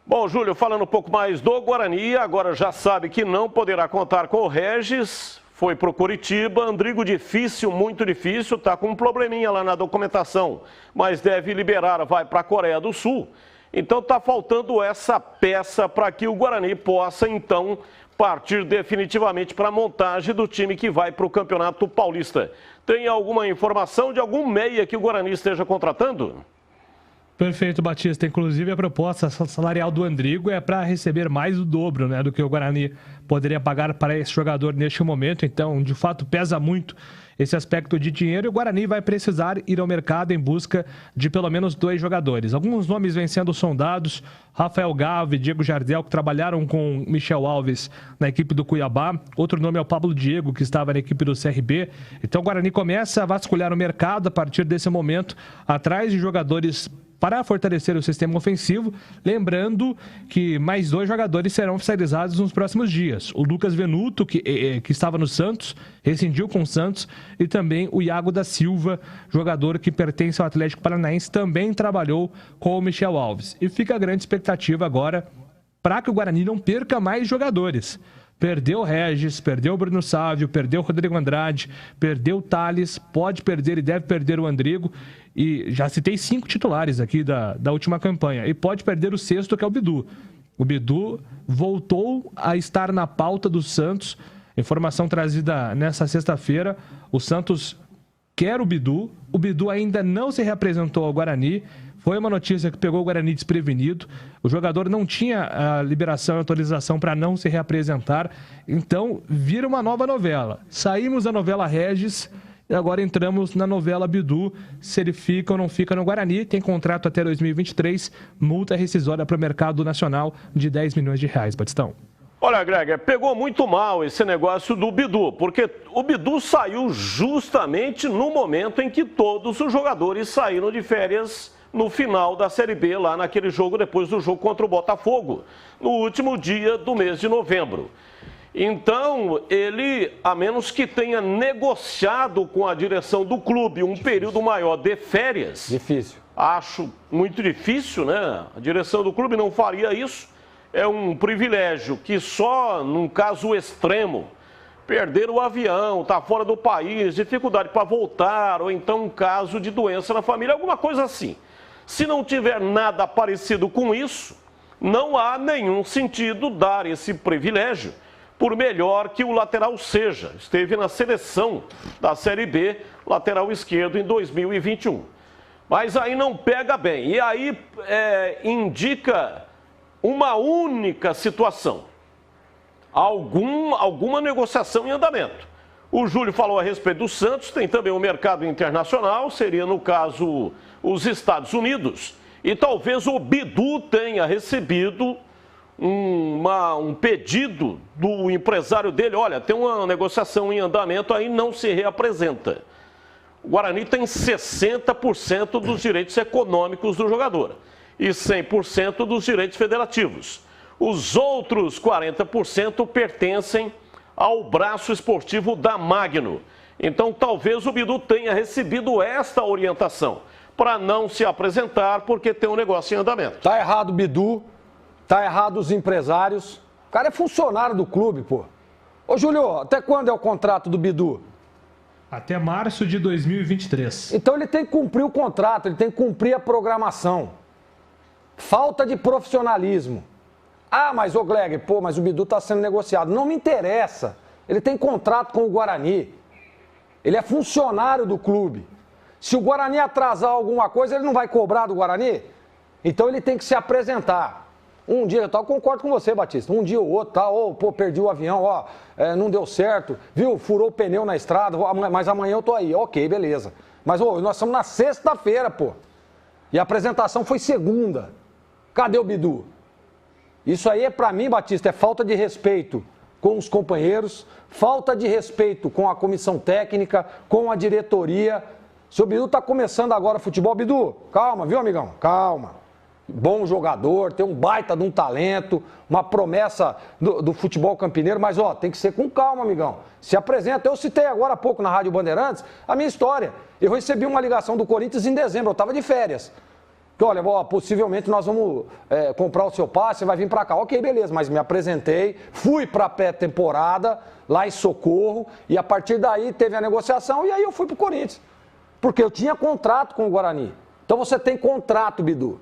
Bom, Júlio, falando um pouco mais do Guarani, agora já sabe que não poderá contar com o Regis, foi para o Curitiba, Andrigo difícil, muito difícil, está com um probleminha lá na documentação, mas deve liberar, vai para a Coreia do Sul. Então está faltando essa peça para que o Guarani possa, então, partir definitivamente para a montagem do time que vai para o Campeonato Paulista. Tem alguma informação de algum meia que o Guarani esteja contratando? Perfeito, Batista. Inclusive, a proposta salarial do Andrigo é para receber mais do dobro, né, do que o Guarani poderia pagar para esse jogador neste momento. Então, de fato, pesa muito esse aspecto de dinheiro e o Guarani vai precisar ir ao mercado em busca de pelo menos 2 jogadores. Alguns nomes vêm sendo sondados: Rafael Gava e Diego Jardel, que trabalharam com Michel Alves na equipe do Cuiabá. Outro nome é o Pablo Diego, que estava na equipe do CRB. Então, o Guarani começa a vasculhar o mercado a partir desse momento, atrás de jogadores para fortalecer o sistema ofensivo, lembrando que mais 2 jogadores serão oficializados nos próximos dias. O Lucas Venuto, que estava no Santos, rescindiu com o Santos, e também o Iago da Silva, jogador que pertence ao Atlético Paranaense, também trabalhou com o Michel Alves. E fica a grande expectativa agora para que o Guarani não perca mais jogadores. Perdeu o Regis, perdeu o Bruno Sávio, perdeu o Rodrigo Andrade, perdeu o Thales, pode perder e deve perder o Andrigo. E já citei 5 titulares aqui da última campanha. E pode perder o 6º, que é o Bidu. O Bidu voltou a estar na pauta do Santos. Informação trazida nessa sexta-feira. O Santos quer o Bidu. O Bidu ainda não se reapresentou ao Guarani. Foi uma notícia que pegou o Guarani desprevenido. O jogador não tinha a liberação e autorização para não se reapresentar. Então, vira uma nova novela. Saímos da novela Regis e agora entramos na novela Bidu. Se ele fica ou não fica no Guarani, tem contrato até 2023, multa rescisória para o mercado nacional de 10 milhões de reais, Batistão. Olha, Greg, pegou muito mal esse negócio do Bidu, porque o Bidu saiu justamente no momento em que todos os jogadores saíram de férias no final da Série B, lá naquele jogo, depois do jogo contra o Botafogo, no último dia do mês de novembro. Então, ele, a menos que tenha negociado com a direção do clube um período maior de férias... Difícil. Acho muito difícil, né? A direção do clube não faria isso. É um privilégio que só, num caso extremo, perder o avião, estar fora do país, dificuldade para voltar, ou então um caso de doença na família, alguma coisa assim. Se não tiver nada parecido com isso, não há nenhum sentido dar esse privilégio, por melhor que o lateral seja. Esteve na seleção da Série B, lateral esquerdo, em 2021. Mas aí não pega bem. E aí indica uma única situação. Alguma negociação em andamento. O Júlio falou a respeito do Santos, tem também o mercado internacional, seria no caso os Estados Unidos. E talvez o Bidu tenha recebido um pedido do empresário dele: olha, tem uma negociação em andamento, aí não se reapresenta. O Guarani tem 60% dos direitos econômicos do jogador e 100% dos direitos federativos. Os outros 40% pertencem ao braço esportivo da Magno. Então, talvez o Bidu tenha recebido esta orientação para não se apresentar porque tem um negócio em andamento. Tá errado o Bidu, tá errado os empresários. O cara é funcionário do clube, pô. Ô, Júlio, até quando é o contrato do Bidu? Até março de 2023. Então ele tem que cumprir o contrato, ele tem que cumprir a programação. Falta de profissionalismo. Ah, mas ô Gleg, mas o Bidu está sendo negociado. Não me interessa. Ele tem contrato com o Guarani. Ele é funcionário do clube. Se o Guarani atrasar alguma coisa, ele não vai cobrar do Guarani? Então ele tem que se apresentar. Um dia, eu concordo com você, Batista. Um dia ou outro, perdi o avião, não deu certo, viu? Furou o pneu na estrada, mas amanhã eu tô aí. Ok, beleza. Mas nós estamos na sexta-feira, pô. E a apresentação foi segunda. Cadê o Bidu? Isso aí, pra mim, Batista, é falta de respeito com os companheiros, falta de respeito com a comissão técnica, com a diretoria. Se o Bidu tá começando agora futebol, Bidu, calma, viu, amigão? Calma. Bom jogador, tem um baita de um talento, uma promessa do futebol campineiro, mas tem que ser com calma, amigão. Se apresenta. Eu citei agora há pouco na Rádio Bandeirantes a minha história. Eu recebi uma ligação do Corinthians em dezembro, eu estava de férias. Que olha, possivelmente nós vamos comprar o seu passe, você vai vir para cá. Ok, beleza, mas me apresentei, fui para a pré-temporada, lá em Socorro, e a partir daí teve a negociação e aí eu fui para o Corinthians. Porque eu tinha contrato com o Guarani. Então você tem contrato, Bidu.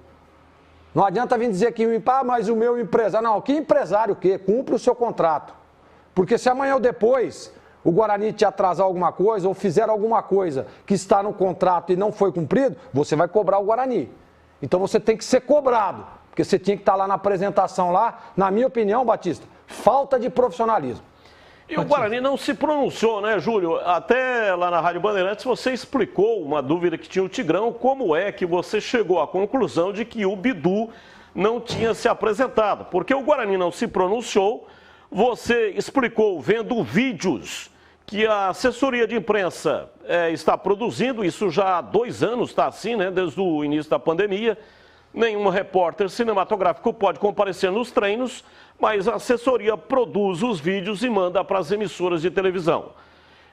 Não adianta vir dizer que, mas o meu empresário... Não, que empresário o quê? Cumpre o seu contrato. Porque se amanhã ou depois o Guarani te atrasar alguma coisa ou fizer alguma coisa que está no contrato e não foi cumprido, você vai cobrar o Guarani. Então você tem que ser cobrado, porque você tinha que estar lá na apresentação lá, na minha opinião, Batista, falta de profissionalismo. E o Guarani não se pronunciou, né, Júlio? Até lá na Rádio Bandeirantes você explicou uma dúvida que tinha o Tigrão, como é que você chegou à conclusão de que o Bidu não tinha se apresentado. Porque o Guarani não se pronunciou, você explicou vendo vídeos que a assessoria de imprensa está produzindo, isso já há 2 anos está assim, né, desde o início da pandemia. Nenhum repórter cinematográfico pode comparecer nos treinos, mas a assessoria produz os vídeos e manda para as emissoras de televisão.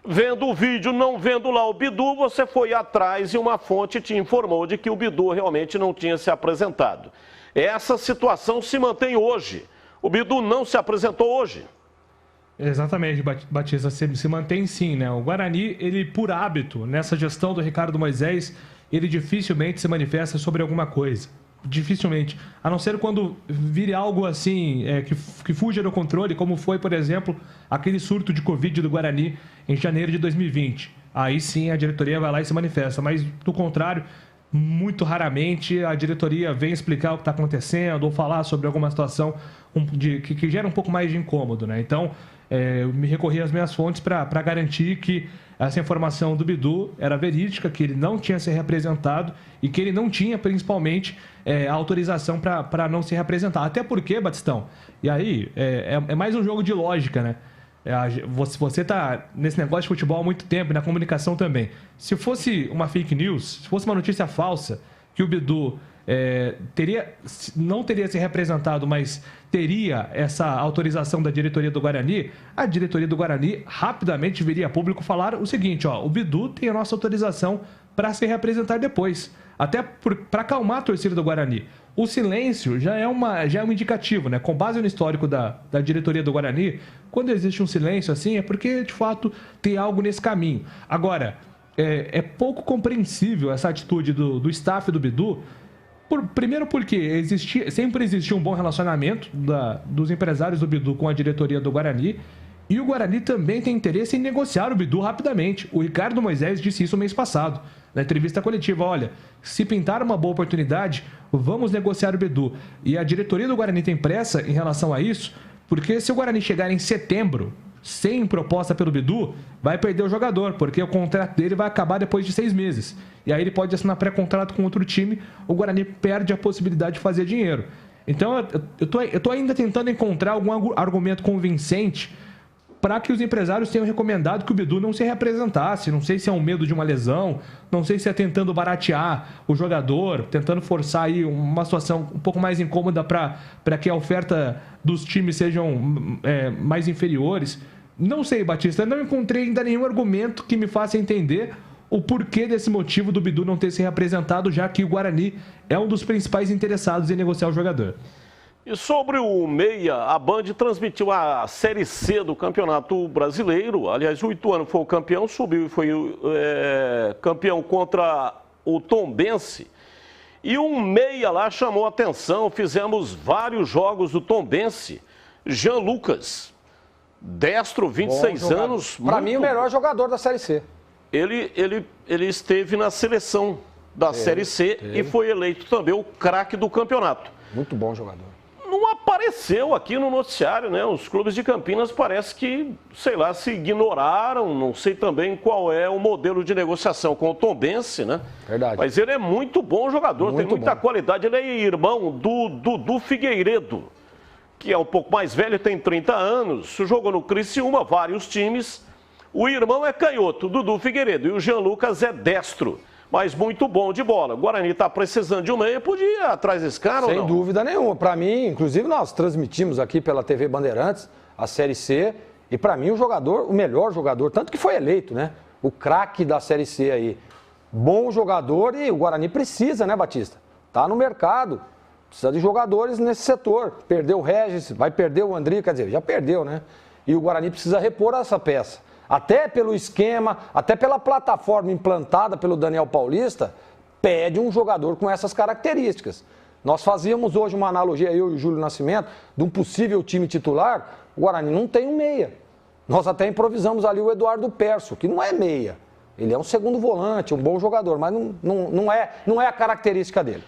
Vendo o vídeo, não vendo lá o Bidu, você foi atrás e uma fonte te informou de que o Bidu realmente não tinha se apresentado. Essa situação se mantém hoje. O Bidu não se apresentou hoje. Exatamente, Batista, se mantém sim, né? O Guarani, ele por hábito, nessa gestão do Ricardo Moisés, ele dificilmente se manifesta sobre alguma coisa. Dificilmente. A não ser quando vire algo assim, que fuja do controle, como foi, por exemplo, aquele surto de Covid do Guarani em janeiro de 2020. Aí sim a diretoria vai lá e se manifesta. Mas, do contrário, muito raramente a diretoria vem explicar o que está acontecendo ou falar sobre alguma situação que gera um pouco mais de incômodo, né? Então, eu me recorri às minhas fontes para garantir que essa informação do Bidu era verídica, que ele não tinha se representado e que ele não tinha, principalmente, a autorização para não se representar. Até porque, Batistão, e aí é mais um jogo de lógica, né? Você está nesse negócio de futebol há muito tempo, na comunicação também. Se fosse uma fake news, se fosse uma notícia falsa, que o Bidu não teria se representado, mas teria essa autorização da diretoria do Guarani, a diretoria do Guarani rapidamente viria a público falar o seguinte, ó, o Bidu tem a nossa autorização para se representar depois, até para acalmar a torcida do Guarani. O silêncio já é um indicativo, né? Com base no histórico da diretoria do Guarani, quando existe um silêncio assim, é porque, de fato, tem algo nesse caminho. Agora, é pouco compreensível essa atitude do staff do Bidu, primeiro porque sempre existiu um bom relacionamento dos empresários do Bidu com a diretoria do Guarani, e o Guarani também tem interesse em negociar o Bidu rapidamente. O Ricardo Moisés disse isso mês passado, na entrevista coletiva. Olha, se pintar uma boa oportunidade, vamos negociar o Bidu. E a diretoria do Guarani tem pressa em relação a isso, porque se o Guarani chegar em setembro sem proposta pelo Bidu, vai perder o jogador, porque o contrato dele vai acabar depois de 6 meses. E aí ele pode assinar pré-contrato com outro time, o Guarani perde a possibilidade de fazer dinheiro. Então eu tô ainda tentando encontrar algum argumento convincente para que os empresários tenham recomendado que o Bidu não se representasse. Não sei se é um medo de uma lesão, não sei se é tentando baratear o jogador, tentando forçar aí uma situação um pouco mais incômoda para que a oferta dos times sejam mais inferiores. Não sei, Batista, não encontrei ainda nenhum argumento que me faça entender o porquê desse motivo do Bidu não ter se representado, já que o Guarani é um dos principais interessados em negociar o jogador. E sobre o Meia, a Band transmitiu a Série C do Campeonato Brasileiro. Aliás, o Ituano foi o campeão, subiu e foi campeão contra o Tombense. E um Meia lá chamou a atenção, fizemos vários jogos do Tombense. Jean Lucas, destro, 26 anos. Para mim, o melhor jogador da Série C. Ele esteve na seleção da Série C e foi eleito também o craque do campeonato. Muito bom jogador. Não apareceu aqui no noticiário, né? Os clubes de Campinas parece que, sei lá, se ignoraram, não sei também qual é o modelo de negociação com o Tombense, né? Verdade. Mas ele é muito bom jogador, tem muita qualidade. Ele é irmão do Dudu Figueiredo, que é um pouco mais velho, tem 30 anos, jogou no Criciúma, vários times. O irmão é canhoto, Dudu Figueiredo, e o Jean Lucas é destro, mas muito bom de bola. O Guarani está precisando de um meia, podia ir atrás desse cara ou não? Sem dúvida nenhuma. Para mim, inclusive, nós transmitimos aqui pela TV Bandeirantes a Série C, e para mim o melhor jogador, tanto que foi eleito, né? O craque da Série C aí. Bom jogador, e o Guarani precisa, né, Batista? Está no mercado. Precisa de jogadores nesse setor. Perdeu o Regis, vai perder o André, quer dizer, já perdeu, né? E o Guarani precisa repor essa peça. Até pelo esquema, até pela plataforma implantada pelo Daniel Paulista, pede um jogador com essas características. Nós fazíamos hoje uma analogia, eu e o Júlio Nascimento, de um possível time titular. O Guarani não tem um meia. Nós até improvisamos ali o Eduardo Perso, que não é meia. Ele é um segundo volante, um bom jogador, mas não é a característica dele.